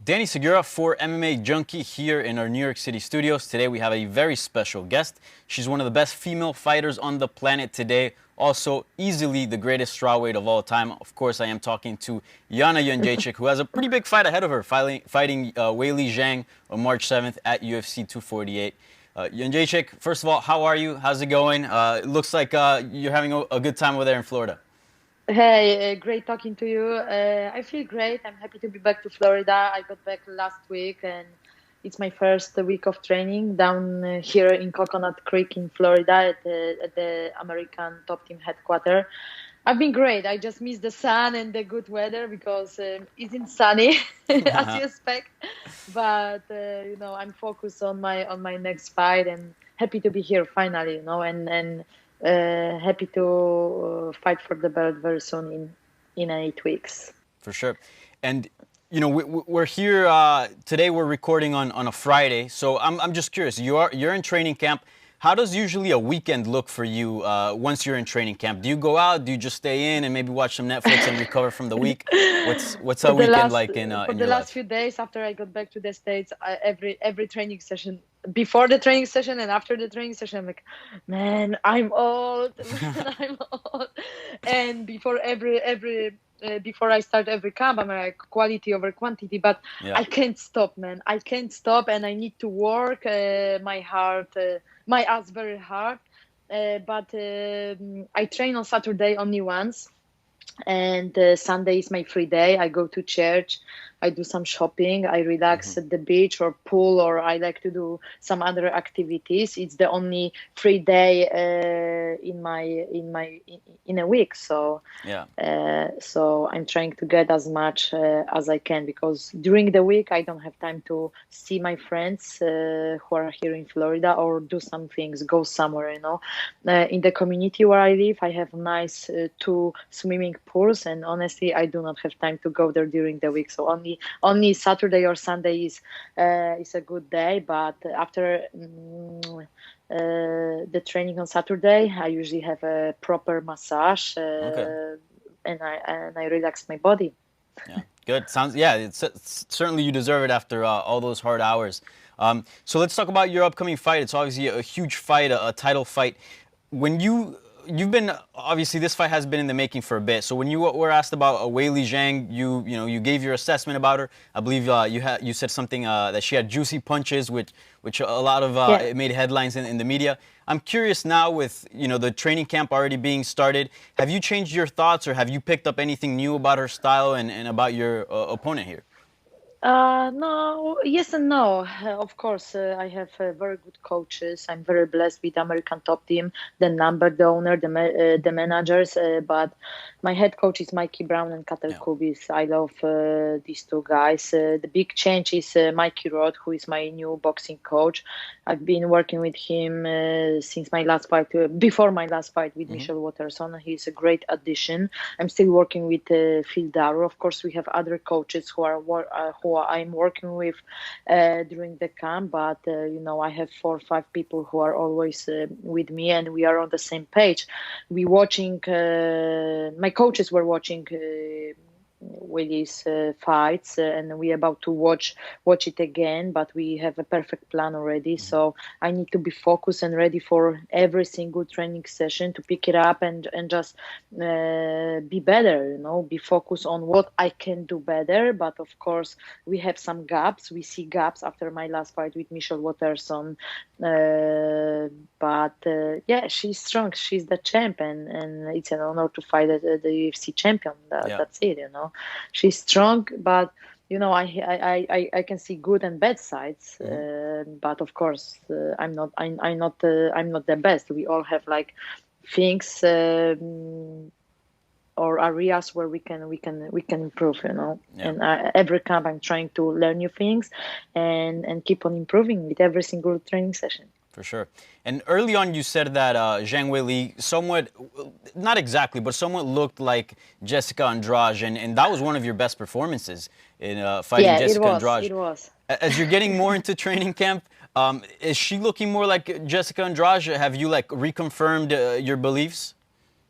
Danny Segura for MMA Junkie here in our New York City studios. Today we have a very special guest. She's one of the best female fighters on the planet today. Also, easily the greatest strawweight of all time. Of course, I am talking to Joanna Jedrzejczyk, who has a pretty big fight ahead of her, fighting Weili Zhang on March 7th at UFC 248. Jedrzejczyk, first of all, how are you? How's it going? It looks like you're having a good time over there in Florida. Hey, great talking to you. I feel great. I'm happy to be back to Florida. I got back last week and it's my first week of training down here in Coconut Creek in Florida at the American Top Team headquarters. I've been great. I just miss the sun and the good weather because it isn't sunny as you expect. But I'm focused on my next fight and happy to be here finally. And happy to fight for the belt very soon in 8 weeks. For sure. And we're here today. We're recording on a Friday, so I'm just curious. You're in training camp. How does usually a weekend look for you once you're in training camp? Do you go out? Do you just stay in and maybe watch some Netflix and recover from the week? What's a weekend like in your life? For the last few days after I got back to the States, every training session, before the training session and after the training session, I'm like, man, I'm old. I'm old. And before before I start every camp, I'm like quality over quantity, but yeah. I can't stop, man. I can't stop, and I need to work my ass very hard. But I train on Saturday only once, and Sunday is my free day. I go to church, I do some shopping, I relax at the beach or pool, or I like to do some other activities. It's the only free day in a week. So yeah. So I'm trying to get as much as I can, because during the week I don't have time to see my friends who are here in Florida or do some things, go somewhere. In the community where I live, I have nice 2 swimming pools, and honestly, I do not have time to go there during the week. So only Saturday or Sunday is a good day. But after the training on Saturday, I usually have a proper massage, and I relax my body. Yeah, good. It's certainly you deserve it after all those hard hours. So let's talk about your upcoming fight. It's obviously a huge fight, a title fight. When you've been, obviously this fight has been in the making for a bit. So when you were asked about Weili Zhang, you gave your assessment about her. I believe you said something that she had juicy punches, which a lot of it made headlines in the media. I'm curious now, with the training camp already being started, have you changed your thoughts, or have you picked up anything new about her style and about your opponent here? No, yes and no. Of course, I have very good coaches. I'm very blessed with American Top Team, the owner, the managers. But my head coach is Mikey Brown and Katel Kubis. I love these 2 guys. The big change is Mikey Roth, who is my new boxing coach. I've been working with him since my last fight, before my last fight with Michelle Waterson. He's a great addition. I'm still working with Phil Darrow. Of course, we have other coaches who I'm working with during the camp, but I have 4 or 5 people who are always with me, and we are on the same page. My coaches were watching Weili's fights, and we're about to watch it again, but we have a perfect plan already. So I need to be focused and ready for every single training session to pick it up and just be better, be focused on what I can do better. But of course, we have some gaps. We see gaps after my last fight with Michelle Waterson. But she's strong. She's the champ, and it's an honor to fight the UFC champion. That's it, She's strong, but I can see good and bad sides. But of course, I'm not the best. We all have like things or areas where we can improve. And every camp I'm trying to learn new things and keep on improving with every single training session. For sure. And early on, you said that Zhang Weili somewhat, not exactly, but somewhat looked like Jessica Andrade, and that was one of your best performances in fighting Jessica Andrade. It was. As you're getting more into training camp, is she looking more like Jessica Andrade? Have you reconfirmed your beliefs?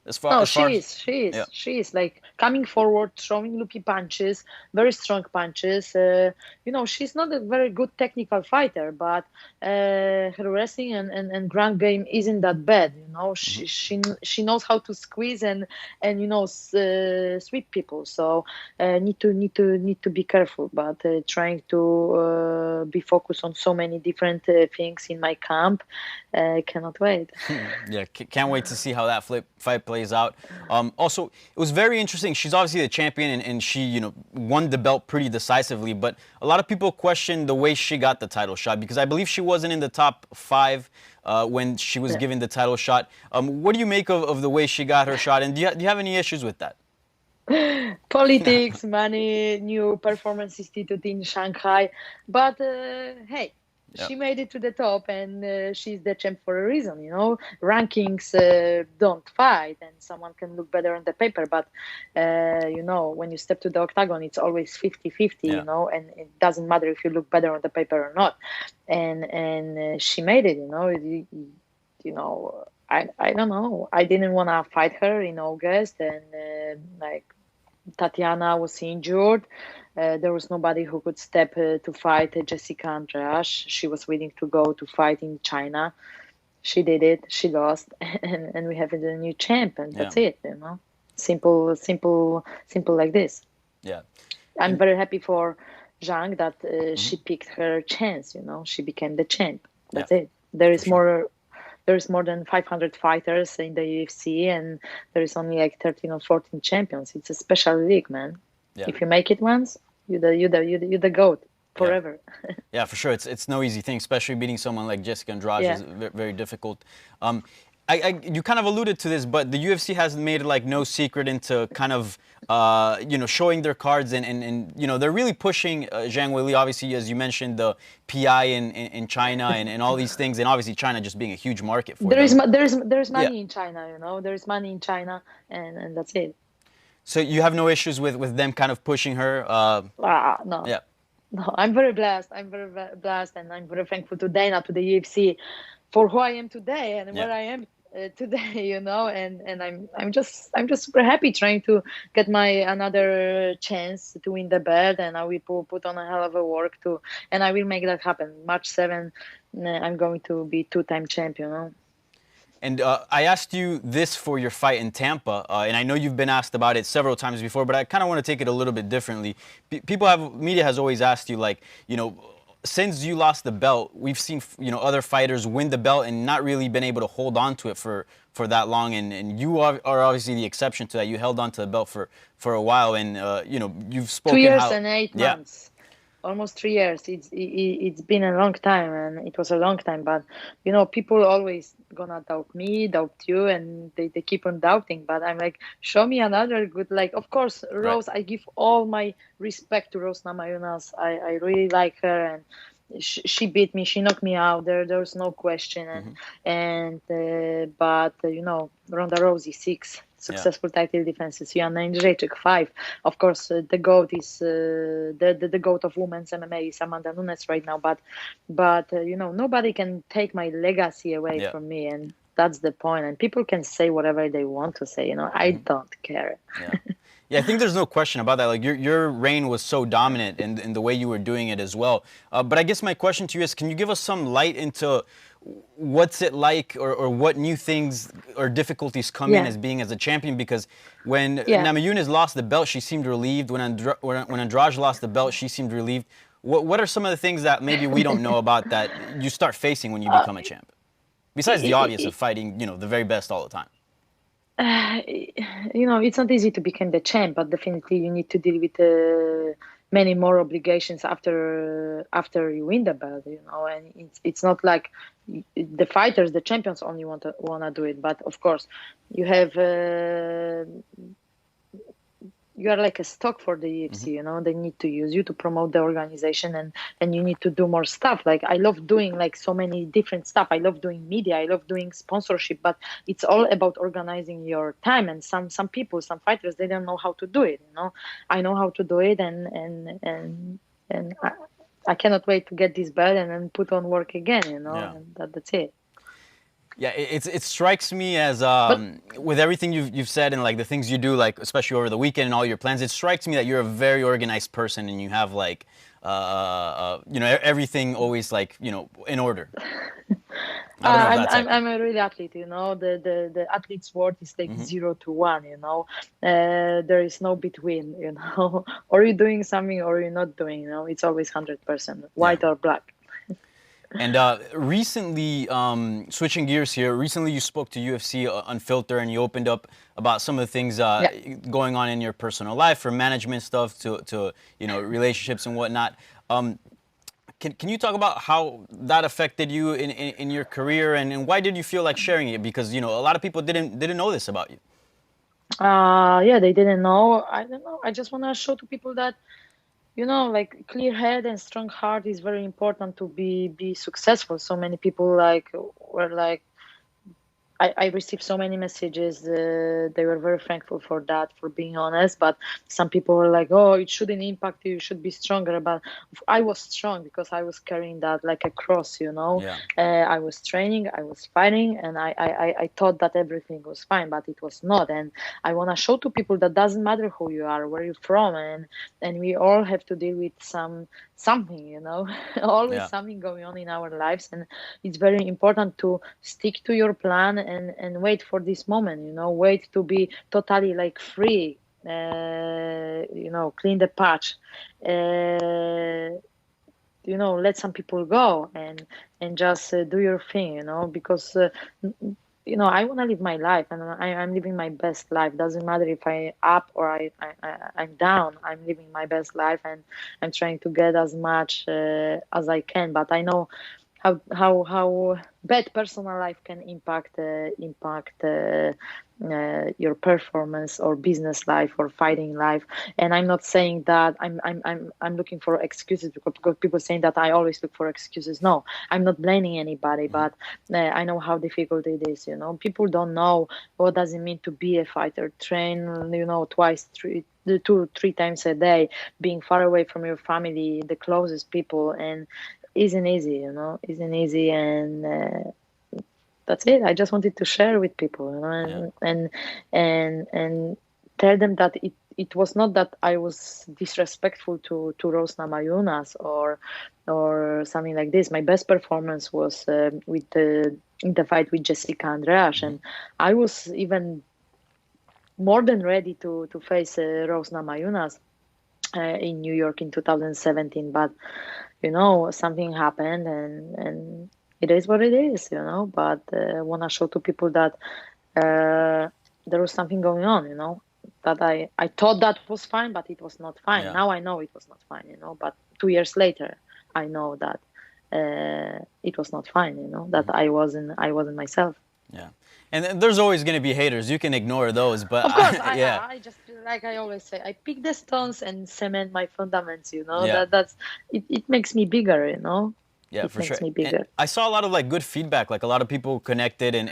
No, as far as yeah. she is like coming forward, throwing loopy punches, very strong punches. She's not a very good technical fighter, but her wrestling and ground game isn't that bad. She knows how to squeeze and sweep people. So need to be careful, but trying to be focused on so many different things in my camp. Cannot wait. Yeah, can't wait to see how that fight plays out. Also, it was very interesting. She's obviously the champion, and she, won the belt pretty decisively. But a lot of people question the way she got the title shot, because I believe she wasn't in the top 5 when she was given the title shot. What do you make of the way she got her shot, and do you have any issues with that? Politics, money, new performance institute in Shanghai, but hey. Yep. She made it to the top, and she's the champ for a reason. Rankings don't fight, and someone can look better on the paper. But when you step to the octagon, it's always 50-50. Yeah. And it doesn't matter if you look better on the paper or not. And she made it. I don't know. I didn't want to fight her in August, and Tatiana was injured. There was nobody who could step to fight Jessica Andrade. She was willing to go to fight in China. She did it. She lost, and we have a new champ, and that's it. Simple like this. Yeah, I'm very happy for Zhang that she picked her chance. She became the champ. That's it. There is more. There is more than 500 fighters in the UFC, and there is only like 13 or 14 champions. It's a special league, man. Yeah. If you make it once, you're the GOAT forever. Yeah, for sure. It's no easy thing, especially beating someone like Jessica Andrade is very difficult. You kind of alluded to this, but the UFC has made like no secret into kind of showing their cards, and they're really pushing Zhang Weili. Obviously, as you mentioned, the PI in China and all these things, and obviously China just being a huge market for them. There's money in China. There's money in China, and that's it. So you have no issues with them kind of pushing her? No. Yeah. No, I'm very blessed. I'm very blessed, and I'm very thankful to Dana, to the UFC, for who I am today and where I am today. And I'm just super happy trying to get my another chance to win the belt, and I will put on a hell of a work and I will make that happen. March 7, I'm going to be 2-time champion. And I asked you this for your fight in Tampa, and I know you've been asked about it several times before, but I kind of want to take it a little bit differently. Media has always asked you, like, since you lost the belt, we've seen, other fighters win the belt and not really been able to hold on to it for that long, and you are obviously the exception to that. You held on to the belt for a while, and you've spoken 2 years and 8 months. Yeah. Almost 3 years. It's been a long time, and it was a long time. But people always gonna doubt me, doubt you, and they keep on doubting. But I'm like, show me another good. Like, of course, Rose. Right. I give all my respect to Rose Namajunas. I really like her, and she beat me. She knocked me out. There's no question. But Ronda Rousey 6. Successful title defenses. Joanna Jedrzejczyk 5. Of course, the GOAT is the GOAT of women's MMA is Amanda Nunes right now. But nobody can take my legacy away from me, and that's the point. And people can say whatever they want to say. I don't care. Yeah, I think there's no question about that. Like your reign was so dominant in the way you were doing it as well. But I guess my question to you is, can you give us some light into what's it like, or what new things or difficulties come in as a champion? Because when Namajunas lost the belt, she seemed relieved. When Andrade lost the belt, she seemed relieved. What are some of the things that maybe we don't know about that you start facing when you become a champ? Besides the obvious of fighting, the very best all the time. It's not easy to become the champ, but definitely you need to deal with many more obligations after you win the belt, and it's not like the fighters, the champions only want to do it, but of course you have you are like a stock for the UFC, they need to use you to promote the organization, and you need to do more stuff. Like, I love doing like so many different stuff. I love doing media. I love doing sponsorship, but it's all about organizing your time. And some people, some fighters, they don't know how to do it. I know how to do it, and I cannot wait to get this belt and then put on work again. And that's it. Yeah, it strikes me as But with everything you've said and like the things you do, like especially over the weekend and all your plans. It strikes me that you're a very organized person and you have like everything always like in order. I don't know if that's accurate. I'm a real athlete, you know. The athlete's worth is like Hmm. 0 to 1, you know. There is no between, you know. Or you're doing something or you're not doing, you know. It's always 100%, Yeah. white or black. And recently, switching gears here, recently you spoke to UFC Unfiltered and you opened up about some of the things Yeah. going on in your personal life, from management stuff to relationships and whatnot. Can you talk about how that affected you in your career and why did you feel like sharing it? Because a lot of people didn't know this about you. Yeah, they didn't know. I don't know. I just want to show to people that, you know, like clear head and strong heart is very important to be successful. So many people like were like, I received so many messages. They were very thankful for that, for being honest. But some people were like, "Oh, it shouldn't impact you. You should be stronger." But I was strong because I was carrying that like a cross, you know. Yeah. I was training, I was fighting, and I thought that everything was fine, but it was not. And I want to show to people that doesn't matter who you are, where you're from, and we all have to deal with something, you know, always Yeah. something going on in our lives, and it's very important to stick to your plan and wait for this moment, you know, wait to be totally like free, you know, clean the patch, you know, let some people go and just do your thing, you know, because you know, I want to live my life and I'm living my best life. Doesn't matter if I up or I'm down. I'm living my best life and I'm trying to get as much as I can. But I know how bad personal life can impact your performance or business life or fighting life. And I'm not saying that I'm looking for excuses because people saying that I always look for excuses. No, I'm not blaming anybody, Mhm. but I know how difficult it is. You know, people don't know what does it mean to be a fighter. Train, you know, twice, 3 times a day, being far away from your family, the closest people, and isn't easy, you know, isn't easy, and that's it. I just wanted to share with people, you know, Yeah. and tell them that it was not that I was disrespectful to Rose Namajunas or something like this. My best performance was with in the fight with Jessica Andreas, Hmm. and I was even more than ready to face Rose Namajunas in New York in 2017, but you know, something happened and it is what it is, you know. But I want to show to people that there was something going on, you know, that I thought that was fine, but it was not fine. Yeah. Now I know it was not fine, you know, but 2 years later, I know that it was not fine, you know, that Mhm. I wasn't myself. Yeah. And there's always going to be haters. You can ignore those, but Of course, yeah. I just like I always say, I pick the stones and cement my fundaments, you know, Yeah. that's it makes me bigger, you know, Yeah, it for sure. makes me And bigger. I saw a lot of like good feedback. Like a lot of people connected and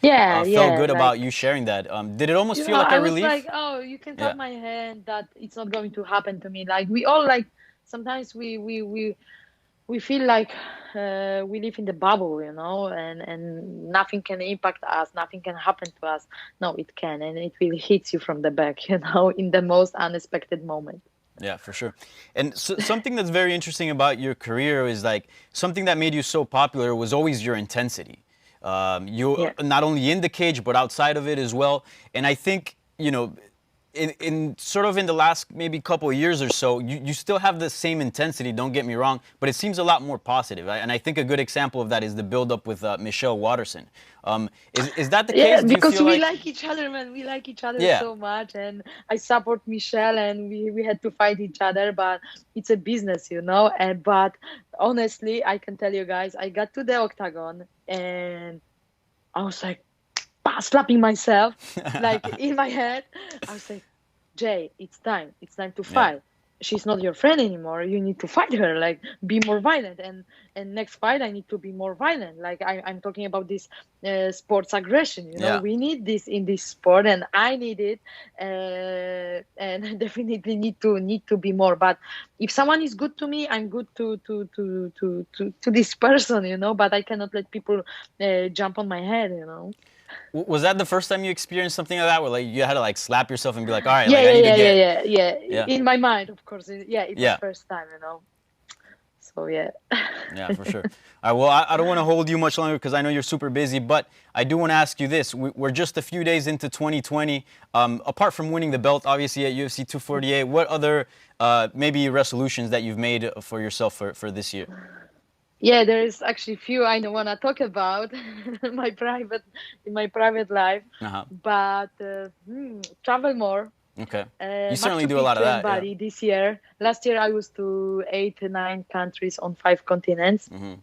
Yeah, felt yeah, good about like, you sharing that. Did it almost you feel know, like I a was like, relief? oh, you can tap Yeah. my hand that it's not going to happen to me. Like we all like sometimes we feel like we live in the bubble, you know, and nothing can impact us, nothing can happen to us. No, it can, and it will hit you from the back, you know, in the most unexpected moment. Yeah, for sure. And so, something that's very interesting about your career is like something that made you so popular was always your intensity. You Yeah. not only in the cage but outside of it as well. And I think in sort of in the last maybe couple of years or so, you still have the same intensity. Don't get me wrong, but it seems a lot more positive. And I think a good example of that is the build-up with Michelle Watterson. Is that the Yeah, case? Do you because feel we like? like each other, man. We like each other Yeah, so much, and I support Michelle, and we had to fight each other, but it's a business, you know. And but honestly, I can tell you guys, I got to the octagon, and I was like slapping myself, like in my head. I was like, Jay, it's time to yeah, fight. she's not your friend anymore. You need to fight her, like be more violent. And next fight I need to be more violent. Like I'm talking about this sports aggression, Yeah. we need this in this sport, and I need it, and definitely need to be more. But if someone is good to me, I'm good to this person, but I cannot let people jump on my head. Was that the first time you experienced something like that, where like you had to like slap yourself and be like, all right, Yeah, like I yeah, need to yeah, yeah, get, yeah, yeah. yeah, In my mind, of course. Yeah, it was yeah, first time. So yeah. yeah, for sure. All right, well, I don't want to hold you much longer because I know you're super busy, but I do want to ask you this. We're just a few days into 2020. Apart from winning the belt, obviously at UFC 248, what other maybe resolutions that you've made for yourself for this year? Yeah, there is actually few I don't want to talk about my private in my private life, Uh-huh. but travel more. Okay. You certainly Machu do a lot of Picchu and that, yeah. Bali this year. Last year I was to 8, 9 countries on 5 continents. Mm-hmm.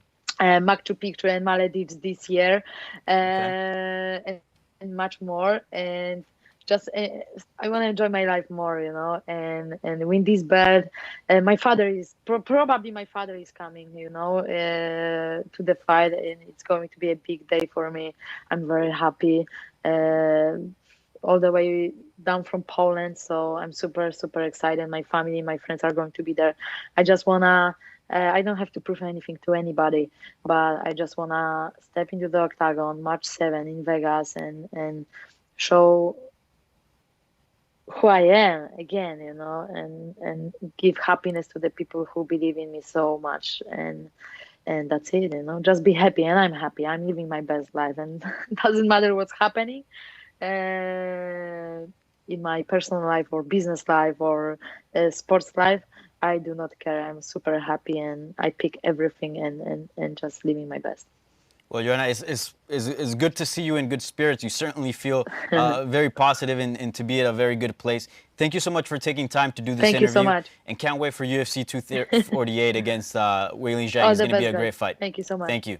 Machu Picchu and Maldives this year, Okay. and much more. And just I want to enjoy my life more, and win this belt. My father is probably my father is coming, to the fight, and it's going to be a big day for me. I'm very happy. All the way down from Poland, so I'm super super excited. My family, my friends are going to be there. I just wanna. I don't have to prove anything to anybody, but I just wanna step into the octagon March 7 in Vegas and show who I am again, and give happiness to the people who believe in me so much. And that's it, just be happy, and I'm happy. I'm living my best life, and doesn't matter what's happening in my personal life or business life or sports life. I do not care. I'm super happy, and I pick everything and just living my best. Well, Joanna, it's good to see you in good spirits. You certainly feel very positive and to be at a very good place. Thank you so much for taking time to do this Thank you so interview. much. And can't wait for UFC 248 against Weili Zhang. All It's the going to be best, a guys. great fight. Thank you so much. Thank you.